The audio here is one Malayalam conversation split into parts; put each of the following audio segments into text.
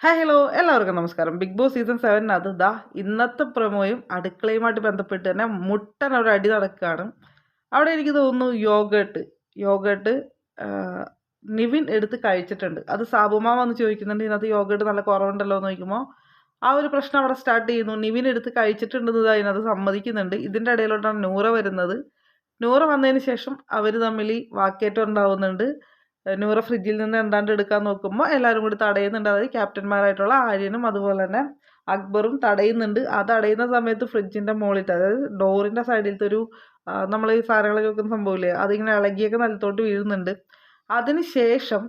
ഹായ് ഹലോ എല്ലാവർക്കും നമസ്കാരം. ബിഗ് ബോസ് സീസൺ 7 ദാ ഇന്നത്തെ പ്രൊമോയും അടുക്കളയുമായിട്ട് ബന്ധപ്പെട്ട് തന്നെ മുട്ടനൊരു അടി നടക്കുകയാണ്. അവിടെ എനിക്ക് തോന്നുന്നു യോഗേട്ട് നിവിൻ എടുത്ത് കഴിച്ചിട്ടുണ്ട്. അത് സാബുമാ വന്ന് ചോദിക്കുന്നുണ്ട്, ഇതിനകത്ത് യോഗേട്ട് നല്ല കുറവുണ്ടല്ലോ എന്ന് ചോദിക്കുമ്പോൾ ആ ഒരു പ്രശ്നം അവിടെ സ്റ്റാർട്ട് ചെയ്യുന്നു. നിവിൻ എടുത്ത് കഴിച്ചിട്ടുണ്ടെന്ന് അതിനകത്ത് സമ്മതിക്കുന്നുണ്ട്. ഇതിൻ്റെ ഇടയിലോട്ടാണ് നൂറ വരുന്നത്. നൂറ വന്നതിന് ശേഷം അവർ തമ്മിൽ വാക്കേറ്റം ഉണ്ടാവുന്നുണ്ട്. നൂറ ഫ്രിഡ്ജിൽ നിന്ന് എന്താണ്ട് എടുക്കാൻ നോക്കുമ്പോൾ എല്ലാവരും കൂടി തടയുന്നുണ്ട്. അതായത് ക്യാപ്റ്റന്മാരായിട്ടുള്ള ആര്യനും അതുപോലെ തന്നെ അക്ബറും തടയുന്നുണ്ട്. ആ തടയുന്ന സമയത്ത് ഫ്രിഡ്ജിൻ്റെ മുകളിലത്തെ, അതായത് ഡോറിൻ്റെ സൈഡിലത്തെ ഒരു നമ്മൾ ഈ സാധനങ്ങളൊക്കെ വെക്കുന്ന സംഭവമില്ലേ, അതിങ്ങനെ ഇളകിയൊക്കെ നിലത്തോട്ട് വീഴുന്നുണ്ട്. അതിന് ശേഷം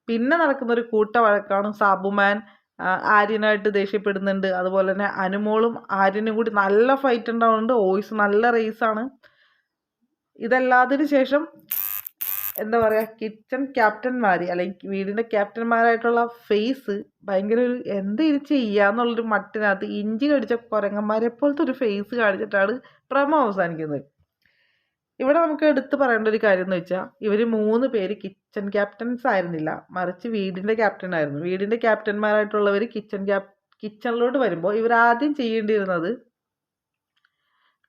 പിന്നെ നടക്കുന്ന ഒരു കൂട്ട വഴക്കാണ്. സാബുമാൻ ആര്യനായിട്ട് ദേഷ്യപ്പെടുന്നുണ്ട്. അതുപോലെ തന്നെ അനുമോളും ആര്യനും കൂടി നല്ല ഫൈറ്റ് ഉണ്ടാവുന്നുണ്ട്. വോയിസ് നല്ല റേസാണ്. ഇതല്ലാതിന് ശേഷം എന്താ പറയുക, കിച്ചൺ ക്യാപ്റ്റന്മാർ അല്ലെങ്കിൽ വീടിൻ്റെ ക്യാപ്റ്റന്മാരായിട്ടുള്ള ഫേസ് ഭയങ്കര ഒരു എന്ത് ഇത് ചെയ്യാന്നുള്ളൊരു മട്ടിനകത്ത് ഇഞ്ചി കടിച്ച കുരങ്ങന്മാരെ പോലത്തെ ഒരു ഫേസ് കാണിച്ചിട്ടാണ് പ്രമോ അവസാനിക്കുന്നത്. ഇവിടെ നമുക്ക് എടുത്തു പറയേണ്ട ഒരു കാര്യം എന്ന് വെച്ചാൽ, ഇവർ 3 പേര് കിച്ചൺ ക്യാപ്റ്റൻസ് ആയിരുന്നില്ല, മറിച്ച് വീടിൻ്റെ ക്യാപ്റ്റൻ ആയിരുന്നു. വീടിൻ്റെ ക്യാപ്റ്റന്മാരായിട്ടുള്ളവർ കിച്ചണിലോട്ട് വരുമ്പോൾ ഇവരാദ്യം ചെയ്യേണ്ടിയിരുന്നത്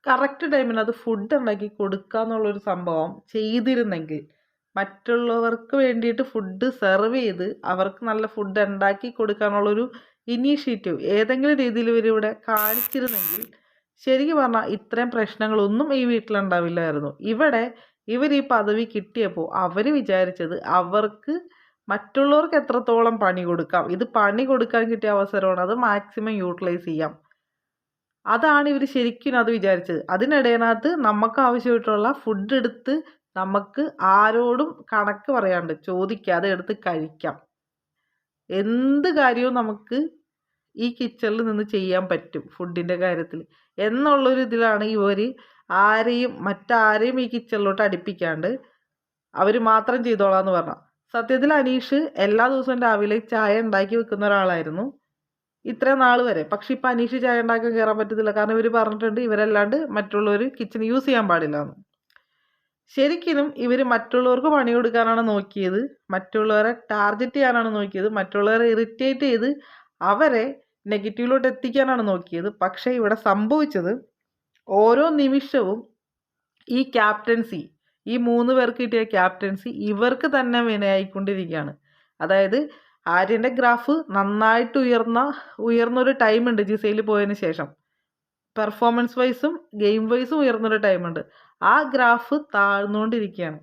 കറക്റ്റ് ടൈമിനകത്ത് ഫുഡ് ഉണ്ടാക്കി കൊടുക്കുക എന്നുള്ളൊരു സംഭവം ചെയ്തിരുന്നെങ്കിൽ, മറ്റുള്ളവർക്ക് വേണ്ടിയിട്ട് ഫുഡ് സെർവ് ചെയ്ത് അവർക്ക് നല്ല ഫുഡ് ഉണ്ടാക്കി കൊടുക്കാനുള്ളൊരു ഇനീഷ്യേറ്റീവ് ഏതെങ്കിലും രീതിയിൽ ഇവരിവിടെ കാണിച്ചിരുന്നെങ്കിൽ ശരിക്കും പറഞ്ഞാൽ ഇത്രയും പ്രശ്നങ്ങളൊന്നും ഈ വീട്ടിലുണ്ടാവില്ലായിരുന്നു. ഇവർ ഈ പദവി കിട്ടിയപ്പോൾ അവർ വിചാരിച്ചത് അവർക്ക് മറ്റുള്ളവർക്ക് എത്രത്തോളം പണി കൊടുക്കാം, ഇത് പണി കൊടുക്കാൻ കിട്ടിയ അവസരമാണ്, അത് മാക്സിമം യൂട്ടിലൈസ് ചെയ്യാം. അതാണ് ഇവർ ശരിക്കും അത് വിചാരിച്ചത്. അതിനിടയിനകത്ത് നമുക്ക് ആവശ്യമായിട്ടുള്ള ഫുഡ് എടുത്ത് നമുക്ക് ആരോടും കണക്ക് പറയാണ്ട് ചോദിക്കാതെ എടുത്ത് കഴിക്കാം. എന്ത് കാര്യവും നമുക്ക് ഈ കിച്ചണിൽ നിന്ന് ചെയ്യാൻ പറ്റും ഫുഡിൻ്റെ കാര്യത്തിൽ എന്നുള്ളൊരു ഇതിലാണ് ഇവർ മറ്റാരെയും ഈ കിച്ചണിലോട്ട് അടുപ്പിക്കാണ്ട് അവർ മാത്രം ചെയ്തോളാന്ന് പറഞ്ഞു. സത്യത്തിൽ അനീഷ് എല്ലാ ദിവസവും രാവിലെ ചായ ഉണ്ടാക്കി വെക്കുന്ന ഒരാളായിരുന്നു ഇത്രയും നാൾ വരെ. പക്ഷെ ഇപ്പം അനീഷ് ചായ ഉണ്ടാക്കാൻ കയറാൻ പറ്റത്തില്ല. കാരണം ഇവർ പറഞ്ഞിട്ടുണ്ട് ഇവരല്ലാണ്ട് മറ്റുള്ളവർ കിച്ചൺ യൂസ് ചെയ്യാൻ പാടില്ല എന്ന്. ശരിക്കും ഇവർ മറ്റുള്ളവർക്ക് പണി കൊടുക്കാനാണ് നോക്കിയത്, മറ്റുള്ളവരെ ടാർഗറ്റ് ചെയ്യാനാണ് നോക്കിയത്, മറ്റുള്ളവരെ ഇറിറ്റേറ്റ് ചെയ്ത് അവരെ നെഗറ്റീവിലോട്ട് എത്തിക്കാനാണ് നോക്കിയത്. പക്ഷേ ഇവിടെ സംഭവിച്ചത് ഓരോ നിമിഷവും ഈ ക്യാപ്റ്റൻസി, ഈ 3 പേർക്ക് കിട്ടിയ ക്യാപ്റ്റൻസി ഇവർക്ക് തന്നെ വിനയായിക്കൊണ്ടിരിക്കുകയാണ്. അതായത് ആര്യൻ്റെ ഗ്രാഫ് നന്നായിട്ട് ഉയർന്നൊരു ടൈമുണ്ട് ജിസയിൽ പോയതിന് ശേഷം. പെർഫോമൻസ് വൈസും ഗെയിം വൈസും ഉയർന്നൊരു ടൈമുണ്ട്. ആ ഗ്രാഫ് താഴ്ന്നുകൊണ്ടിരിക്കുകയാണ്.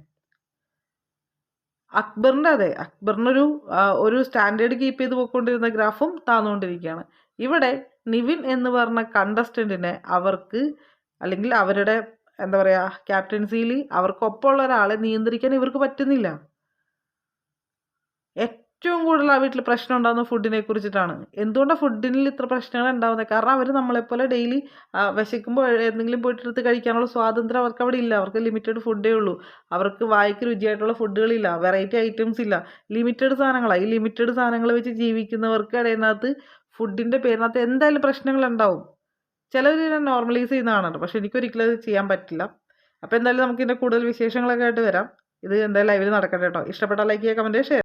അക്ബറിനൊരു ഒരു സ്റ്റാൻഡേർഡ് കീപ്പ് ചെയ്ത് പോയിക്കൊണ്ടിരുന്ന ഗ്രാഫും താഴ്ന്നുകൊണ്ടിരിക്കുകയാണ്. ഇവിടെ നിവിൻ എന്ന് പറഞ്ഞ കണ്ടസ്റ്റൻറ്റിനെ അവർക്ക്, അല്ലെങ്കിൽ അവരുടെ എന്താ പറയുക, ക്യാപ്റ്റൻസിയിൽ അവർക്കൊപ്പമുള്ള ഒരാളെ നിയന്ത്രിക്കാൻ ഇവർക്ക് പറ്റുന്നില്ല. ഏറ്റവും കൂടുതൽ ആ വീട്ടിൽ പ്രശ്നം ഉണ്ടാകുന്നത് ഫുഡിനെ കുറിച്ചിട്ടാണ്. എന്തുകൊണ്ടാണ് ഫുഡിനിൽ ഇത്ര പ്രശ്നങ്ങൾ ഉണ്ടാകുന്നത്? കാരണം അവർ നമ്മളെപ്പോലെ ഡെയിലി വിശക്കുമ്പോൾ എന്തെങ്കിലും പോയിട്ടെടുത്ത് കഴിക്കാനുള്ള സ്വാതന്ത്ര്യം അവർക്ക് അവിടെ ഇല്ല. അവർക്ക് ലിമിറ്റഡ് ഫുഡേ ഉള്ളൂ. അവർക്ക് വായിക്ക് രുചിയായിട്ടുള്ള ഫുഡുകളില്ല, വെറൈറ്റി ഐറ്റംസ് ഇല്ല, ലിമിറ്റഡ് സാധനങ്ങളാണ്. ഈ ലിമിറ്റഡ് സാധനങ്ങൾ വെച്ച് ജീവിക്കുന്നവർക്ക് ഇടയിനകത്ത് ഫുഡിൻ്റെ പേരിനകത്ത് എന്തായാലും പ്രശ്നങ്ങളുണ്ടാവും. ചിലർ ഇതിനെ നോർമലൈസ് ചെയ്യുന്നതാണ്, പക്ഷെ എനിക്കൊരിക്കലും അത് ചെയ്യാൻ പറ്റില്ല. അപ്പോൾ എന്തായാലും നമുക്ക് ഇതിൻ്റെ കൂടുതൽ വിശേഷങ്ങളൊക്കെ ആയിട്ട് വരാം. ഇത് എന്തായാലും ലൈവിൽ നടക്കട്ടെ കേട്ടോ. ഇഷ്ടപ്പെട്ടാൽ ലൈക്ക് ചെയ്യുക, കമൻറ്റ് ചെയ്യുക, ഷെയർ.